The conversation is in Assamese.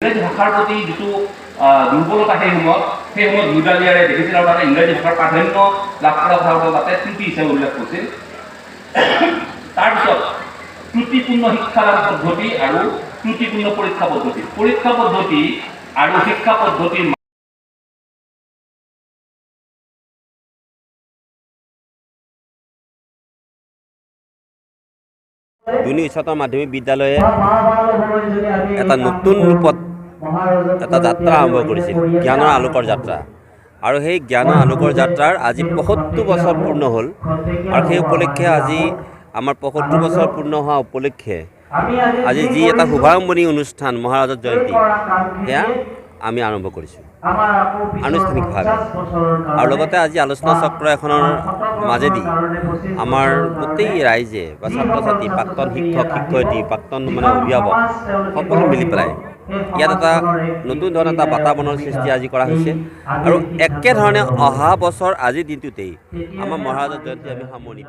ইংৰাজী ভাষাৰ প্ৰতি যিটো দুৰ্বলতা সেই সময়ত নিউডালিয়াৰে দেখিছিল আৰু তাতে ইংৰাজী ভাষাৰ প্ৰাধান্য লাভ কৰা কথা তাতে ত্ৰুটি হিচাপে উল্লেখ কৰিছিল। তাৰপিছত ত্ৰুটিপূৰ্ণ শিক্ষাদান পদ্ধতি আৰু ত্ৰুটিপূৰ্ণ পৰীক্ষা পদ্ধতি আৰু শিক্ষা পদ্ধতিৰ দুনি উচ্চতৰ মাধ্যমিক বিদ্যালয়ে এটা নতুন ৰূপত এটা যাত্ৰা আৰম্ভ কৰিছিল, জ্ঞানৰ আলোকৰ যাত্ৰা। আৰু সেই জ্ঞানৰ আলোকৰ যাত্ৰাৰ আজি ৭৫ বছৰ পূৰ্ণ হ'ল। আৰু সেই উপলক্ষে আজি আমাৰ ৭৫ বছৰ পূৰ্ণ হোৱা উপলক্ষে আজি যি এটা শুভাৰম্ভণি অনুষ্ঠান মহাৰাজৰ জয়ন্তী, সেয়া আমি আৰম্ভ কৰিছোঁ আনুষ্ঠানিকভাৱে। আৰু লগতে আজি আলোচনা চক্ৰ এখনৰ মাজেদি আমাৰ গোটেই ৰাইজে বা ছাত্ৰ ছাত্ৰী, প্ৰাক্তন শিক্ষক শিক্ষয়িত্ৰী, প্ৰাক্তন অভিভাৱক সকলো মিলি পেলাই ইয়াত এটা নতুন ধৰণৰ এটা বাতাবৰণৰ সৃষ্টি আজি কৰা হৈছে। আৰু একেধৰণে অহা বছৰ আজিৰ দিনটোতেই আমাৰ মহাৰাজৰ জয়ন্তী আমি সামৰণি